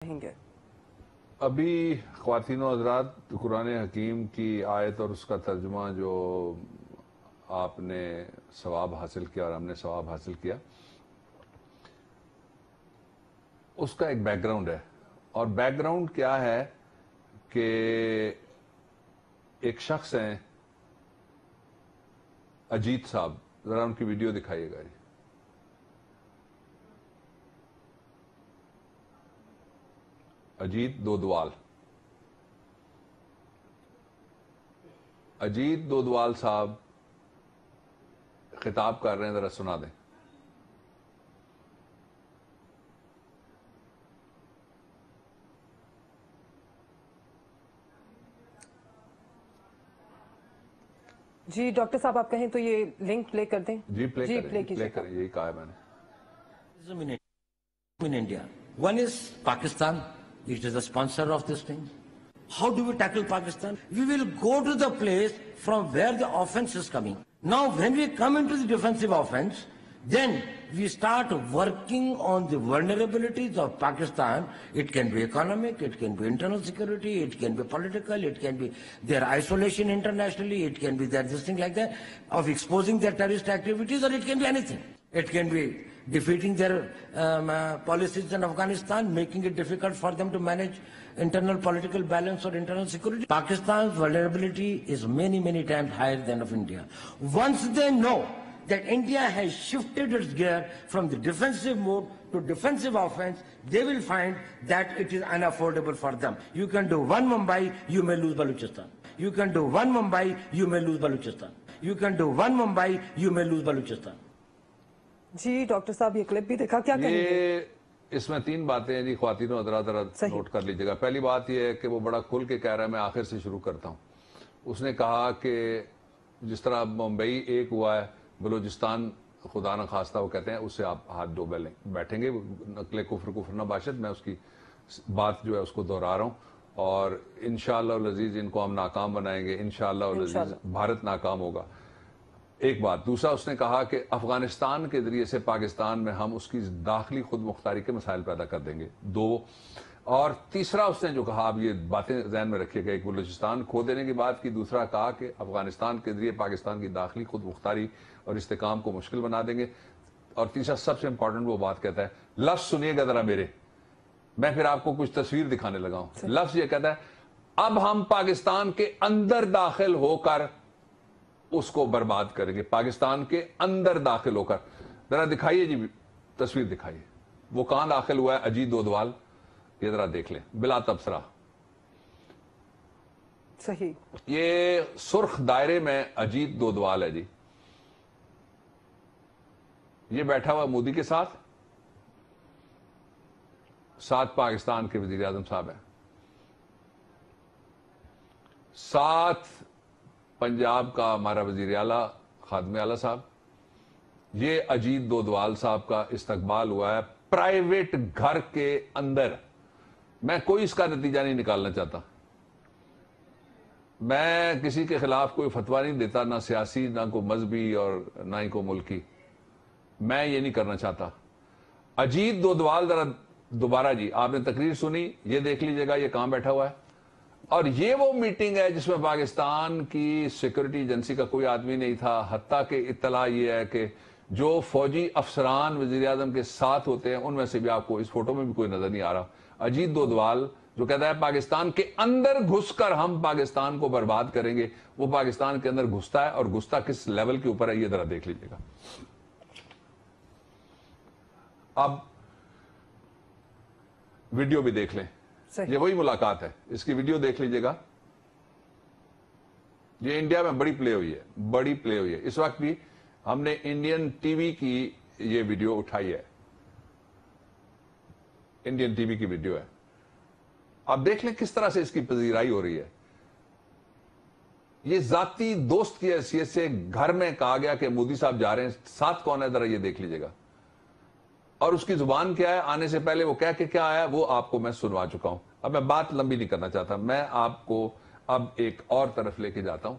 گے ابھی خواتین و حضرات قرآن حکیم کی آیت اور اس کا ترجمہ جو آپ نے ثواب حاصل کیا اور ہم نے ثواب حاصل کیا، اس کا ایک بیک گراؤنڈ ہے. اور بیک گراؤنڈ کیا ہے کہ ایک شخص ہیں اجیت صاحب، ذرا ان کی ویڈیو دکھائیے گا. اجیت دودوال صاحب خطاب کر رہے ہیں، ذرا سنا دیں. جی ڈاکٹر صاحب آپ کہیں تو یہ لنک پلے کر دیں. جی پلے کریں، یہی کہا ہے میں نے. In India. One is Pakistan. It is the sponsor of this thing. How do we tackle Pakistan? We will go to the place from where the offense is coming. Now, when we come into the defensive offense, then we start working on the vulnerabilities of Pakistan. It can be economic, it can be internal security, it can be political, it can be their isolation internationally, it can be their this thing like that, of exposing their terrorist activities, or it can be anything. It can be defeating their policies in Afghanistan, making it difficult for them to manage internal political balance or internal security. Pakistan's vulnerability is many, many times higher than of India. Once they know that India has shifted its gear from the defensive mode to defensive offense, they will find that it is unaffordable for them. You can do one Mumbai, you may lose Balochistan. You can do one Mumbai, you may lose Balochistan. You can do one Mumbai, you may lose Balochistan. جی doctor صاحب یہ clip بھی دیکھا، کیا کہیں گے؟ اس میں تین باتیں ہیں جی، خواتین و حضرات نوٹ کر لیجیے گا. پہلی بات یہ ہے کہ وہ بڑا کھل کے کہہ رہا ہے، میں آخر سے شروع کرتا ہوں. اس نے کہا کہ جس طرح ممبئی ایک ہوا ہے، بلوچستان خدا نہ خواستہ وہ کہتے ہیں اس سے آپ ہاتھ دھو بیٹھیں گے. نقل کفر نہ باشد، میں اس کی بات جو ہے اس کو دہرا رہا ہوں. اور انشاءاللہ العزیز ان کو ہم ناکام بنائیں گے، انشاءاللہ العزیز بھارت ناکام ہوگا. ایک بات. دوسرا اس نے کہا کہ افغانستان کے ذریعے سے پاکستان میں ہم اس کی داخلی خود مختاری کے مسائل پیدا کر دیں گے. دو. اور تیسرا اس نے جو کہا، اب یہ باتیں ذہن میں رکھیے گا، ایک بلوچستان کھو دینے کی بات کی، دوسرا کہا کہ افغانستان کے ذریعے پاکستان کی داخلی خود مختاری اور استحکام کو مشکل بنا دیں گے. اور تیسرا سب سے امپورٹنٹ وہ بات کہتا ہے، لفظ سنیے گا ذرا میرے، میں پھر آپ کو کچھ تصویر دکھانے لگا ہوں. لفظ یہ کہتا ہے اب ہم پاکستان کے اندر داخل ہو کر اس کو برباد کریں گے. پاکستان کے اندر داخل ہو کر، ذرا دکھائیے جی تصویر دکھائیے. وہ کہاں داخل ہوا ہے؟ اجیت دودوال. یہ ذرا دیکھ لیں بلا تبصرہ. صحیح. یہ سرخ دائرے میں اجیت دودوال ہے جی. یہ بیٹھا ہوا مودی کے ساتھ پاکستان کے وزیر اعظم صاحب ہیں، ساتھ پنجاب کا ہمارا وزیر اعلیٰ خادم اعلیٰ صاحب. یہ اجیت دودوال صاحب کا استقبال ہوا ہے پرائیویٹ گھر کے اندر. میں کوئی اس کا نتیجہ نہیں نکالنا چاہتا، میں کسی کے خلاف کوئی فتویٰ نہیں دیتا، نہ سیاسی، نہ کوئی مذہبی اور نہ ہی کوئی ملکی. میں یہ نہیں کرنا چاہتا. اجیت دودوال ذرا دوبارہ جی، آپ نے تقریر سنی، یہ دیکھ لیجئے گا یہ کہاں بیٹھا ہوا ہے. اور یہ وہ میٹنگ ہے جس میں پاکستان کی سیکورٹی ایجنسی کا کوئی آدمی نہیں تھا. حتیٰ کہ اطلاع یہ ہے کہ جو فوجی افسران وزیر اعظم کے ساتھ ہوتے ہیں ان میں سے بھی آپ کو اس فوٹو میں بھی کوئی نظر نہیں آ رہا. اجیت دودوال جو کہتا ہے پاکستان کے اندر گھس کر ہم پاکستان کو برباد کریں گے، وہ پاکستان کے اندر گھستا ہے، اور گھستا کس لیول کے اوپر ہے یہ ذرا دیکھ لیجیے گا. اب ویڈیو بھی دیکھ لیں، یہ وہی ملاقات ہے، اس کی ویڈیو دیکھ لیجئے گا. یہ انڈیا میں بڑی پلے ہوئی ہے. اس وقت بھی ہم نے انڈین ٹی وی کی یہ ویڈیو اٹھائی ہے، انڈین ٹی وی کی ویڈیو ہے. آپ دیکھ لیں کس طرح سے اس کی پذیرائی ہو رہی ہے. یہ ذاتی دوست کی حیثیت سے گھر میں کہا گیا کہ مودی صاحب جا رہے ہیں، ساتھ کون ہے ذرا یہ دیکھ لیجئے گا. اور اس کی زبان کیا ہے، آنے سے پہلے وہ کہہ کے کیا آیا وہ آپ کو میں سنوا چکا ہوں. اب میں بات لمبی نہیں کرنا چاہتا، میں آپ کو اب ایک اور طرف لے کے جاتا ہوں.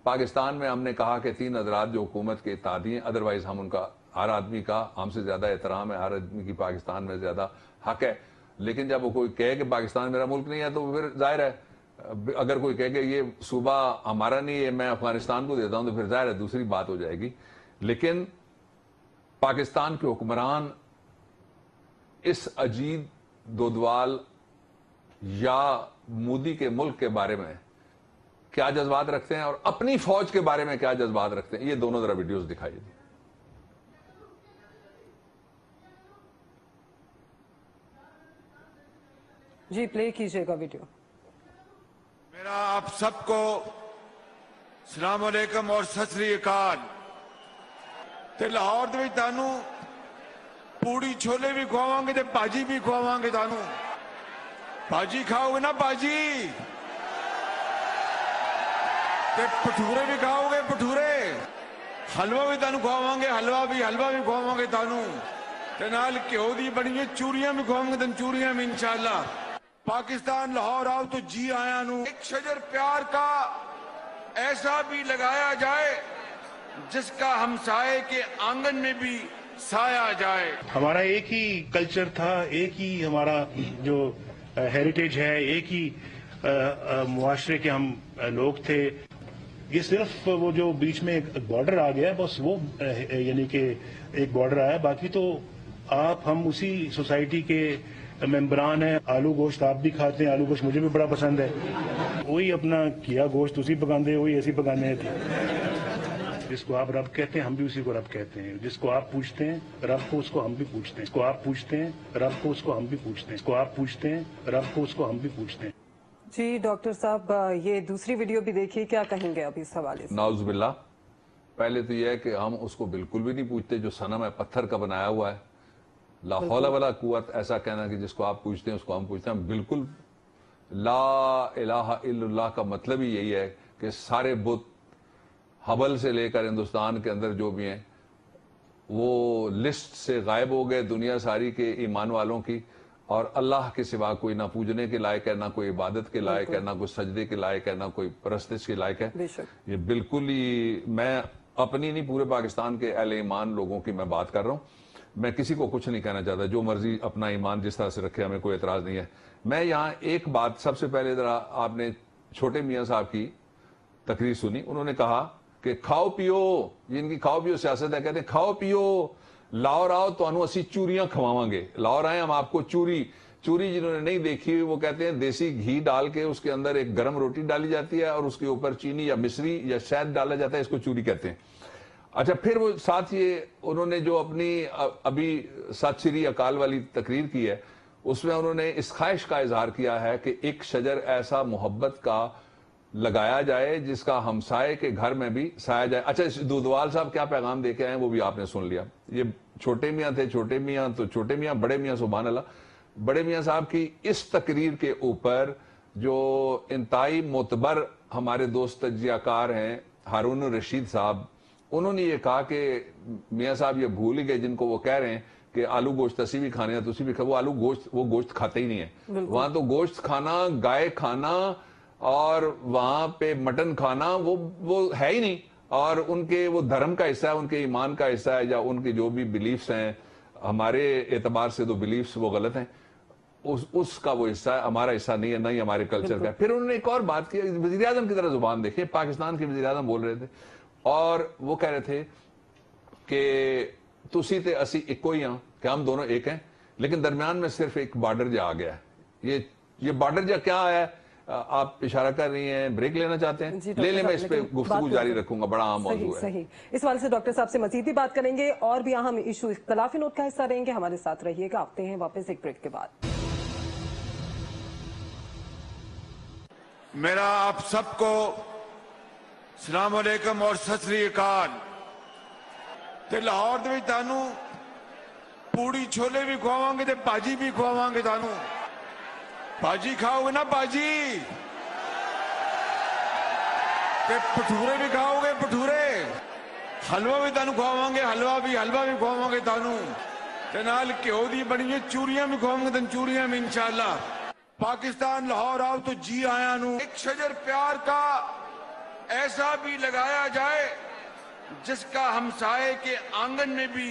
پاکستان میں ہم نے کہا کہ تین حضرات جو حکومت کے اتحادی ہیں، ادروائز ہم ان کا، ہر آدمی کا ہم سے زیادہ احترام ہے، ہر آدمی کی پاکستان میں زیادہ حق ہے. لیکن جب وہ کوئی کہے کہ پاکستان میرا ملک نہیں ہے تو پھر ظاہر ہے اگر کوئی کہے کہ یہ صوبہ ہمارا نہیں ہے میں افغانستان کو دیتا ہوں تو پھر ظاہر ہے دوسری بات ہو جائے گی. لیکن پاکستان کے حکمران اس اجید دودوال یا مودی کے ملک کے بارے میں کیا جذبات رکھتے ہیں اور اپنی فوج کے بارے میں کیا جذبات رکھتے ہیں, یہ دونوں ذرا ویڈیوز دکھائیے. جی پلے کیجئے گا ویڈیو. میرا آپ سب کو السلام علیکم اور ست سری اکال. تے لاہور دے وچ تانوں پوڑی چھولے بھی کھواواں گے تے بھاجی بھی کھواواں گے. تانوں بھاجی کھاؤ گے نا بھاجی, تے پٹھورے بھی کھاؤ گے پٹھورے. حلوہ بھی تانوں کھواواں گے حلوہ بھی کھواواں گے تانوں. تے نال گھیو دی بڑی چوریاں بھی کھواواں گے تانوں چوریاں بھی انشاءاللہ. پاکستان لاہور آؤ تو جی آیا نو. ایک شجر پیار کا ایسا بھی لگایا جائے جس کا ہمسائے کے آنگن میں بھی سایہ جائے. ہمارا ایک ہی کلچر تھا, ایک ہی ہمارا جو ہیریٹیج ہے, ایک ہی معاشرے کے ہم لوگ تھے. یہ صرف وہ جو بیچ میں ایک بارڈر آ گیا بس وہ یعنی کہ ایک بارڈر آیا, باقی تو آپ ہم اسی سوسائٹی کے ممبران ہیں. آلو گوشت آپ بھی کھاتے ہیں, آلو گوشت مجھے بھی بڑا پسند ہے. وہی اپنا کیا گوشت اسی پکاندے, وہی ایسی پکانے تھے. جس کو آپ رب کہتے ہیں ہم بھی اسی کو رب کہتے ہیں. جس کو آپ پوچھتے ہیں رب کو اس کو ہم بھی پوچھتے ہیں. اس کو آپ پوچھتے ہیں رب کو اس کو ہم بھی پوچھتے ہیں. اس کو آپ پوچھتے ہیں رب کو اس کو ہم بھی پوچھتے ہیں. جی ڈاکٹر صاحب یہ دوسری ویڈیو بھی دیکھیے, کیا کہیں گے ابھی اس حوالے سے؟ نعوذ باللہ. پہلے تو یہ ہے کہ ہم اس کو بالکل بھی نہیں پوچھتے جو صنم ہے پتھر کا بنایا ہوا ہے. لا حول ولا قوت, ایسا کہنا کہ جس کو آپ پوچھتے ہیں اس کو ہم پوچھتے ہیں. بالکل لا الہ الا اللہ کا مطلب ہی یہی ہے کہ سارے بت حبل سے لے کر ہندوستان کے اندر جو بھی ہیں وہ لسٹ سے غائب ہو گئے دنیا ساری کے ایمان والوں کی, اور اللہ کے سوا کوئی نہ پوجنے کے لائق ہے, نہ کوئی عبادت کے لائق ہے, نہ کوئی سجدے کے لائق ہے, نہ کوئی پرستش کے لائق ہے. یہ بالکل ہی, میں اپنی نہیں پورے پاکستان کے اہل ایمان لوگوں کی میں بات کر رہا ہوں. میں کسی کو کچھ نہیں کہنا چاہتا, جو مرضی اپنا ایمان جس طرح سے رکھے ہمیں کوئی اعتراض نہیں ہے. میں یہاں ایک بات سب سے پہلے ذرا, آپ نے چھوٹے میاں صاحب کی تقریر سنی, انہوں نے کہا کہ کھاؤ پیو, یہ ان کی کھاؤ پیو سیاست ہے. کہتے ہیں کھاؤ پیو, لاہور آؤ تو انہوں اسی چوریاں کھواواں گے. لاہور آئے ہم آپ کو چوری جنہوں نے نہیں دیکھی وہ کہتے ہیں دیسی گھی ڈال کے اس کے اندر ایک گرم روٹی ڈالی جاتی ہے اور اس کے اوپر چینی یا مصری یا شہد ڈالا جاتا ہے, اس کو چوری کہتے ہیں. اچھا پھر وہ ساتھ یہ انہوں نے جو اپنی ابھی ست سری اکال والی تقریر کی ہے اس میں انہوں نے اس خواہش کا اظہار کیا ہے کہ ایک شجر ایسا محبت کا لگایا جائے جس کا ہمسائے کے گھر میں بھی سایہ جائے. اچھا دودوال صاحب کیا پیغام دے کے آئے وہ بھی آپ نے سن لیا. یہ چھوٹے میاں تھے, چھوٹے میاں تو چھوٹے میاں, بڑے میاں سبحان اللہ. بڑے میاں صاحب کی اس تقریر کے اوپر جو انتہائی معتبر ہمارے دوست تجزیہ کار ہیں ہارون الرشید صاحب, انہوں نے یہ کہا کہ میاں صاحب یہ بھول ہی گئے جن کو وہ کہہ رہے ہیں کہ آلو گوشت اسی بھی کھانے ہیں تو اسی بھی وہ آلو گوشت وہ گوشت کھاتے ہی نہیں ہے. وہاں تو گوشت کھانا, گائے کھانا اور وہاں پہ مٹن کھانا وہ ہے ہی نہیں, اور ان کے وہ دھرم کا حصہ ہے, ان کے ایمان کا حصہ ہے, یا ان کے جو بھی بلیفز ہیں, ہمارے اعتبار سے تو بلیفز وہ غلط ہیں, اس کا وہ حصہ ہے, ہمارا حصہ نہیں ہے, نہ ہی ہمارے کلچر کا. پھر انہوں نے ایک اور بات کی, وزیر اعظم کی طرح زبان دیکھیں, پاکستان کے وزیر اعظم بول رہے تھے اور وہ کہہ رہے تھے کہ تسی تے اسی ایکو ہی ہاں, کہ ہم دونوں ایک ہیں, لیکن درمیان میں صرف ایک بارڈر جا آ گیا ہے. یہ بارڈر جا کیا آیا ہے, آپ اشارہ کر رہی ہیں, بریک لینا چاہتے ہیں لے لیں, میں اس پہ گفتگو جاری رکھوں گا, بڑا عام موضوع ہے. صحیح. اس والے سے ڈاکٹر صاحب سے مزید بھی بات کریں گے اور بھی اہم ایشو اختلافی نوٹ کا حصہ رہیں گے. ہمارے ساتھ رہیے گا, آتے ہیں واپس ایک بریک کے بعد. میرا آپ سب کو السلام علیکم اور ست سری اکال. تے لاہور دے وچ تانوں پوڑی چھولے بھی کھواواں گے تے بھاجی بھی کھواواں گے. تانوں بھاجی کھاؤ گے نا بھاجی, تے پٹھورے بھی کھاؤ گے پٹھورے. حلوہ بھی تانوں کھواواں گے حلوہ بھی کھواواں گے تانوں. تے نال گھیو دی بڑی چوریاں بھی کھواواں گے تانوں چوریاں بھی انشاءاللہ. پاکستان لاہور آؤ تو جی آیا نو. ایک شجر پیار کا ایسا بھی لگایا جائے جس کا ہمسائے کے آنگن میں بھی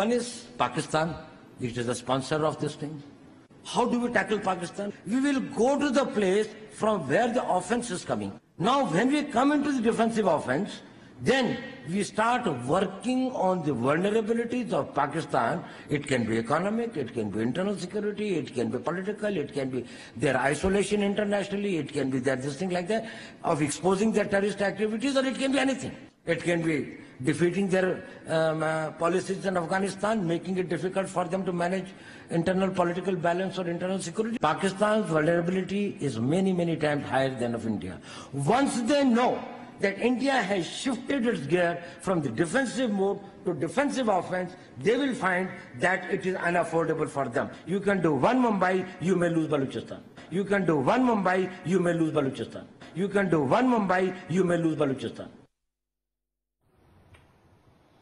One is Pakistan, which is the sponsor of this thing. How do we tackle Pakistan? We will go to the place from where the offense is coming. Now, when we come into the defensive offense, then we start working on the vulnerabilities of Pakistan. It can be economic, it can be internal security, it can be political, it can be their isolation internationally, it can be their this thing like that, of exposing their terrorist activities, or it can be anything. It can be defeating their policies in Afghanistan, making it difficult for them to manage internal political balance or internal security. Pakistan's vulnerability is many, many times higher than of India. Once they know that India has shifted its gear from the defensive mode to defensive offense, they will find that it is unaffordable for them. You can do one Mumbai, you may lose Balochistan. You can do one Mumbai, you may lose Balochistan. You can do one Mumbai, you may lose Balochistan.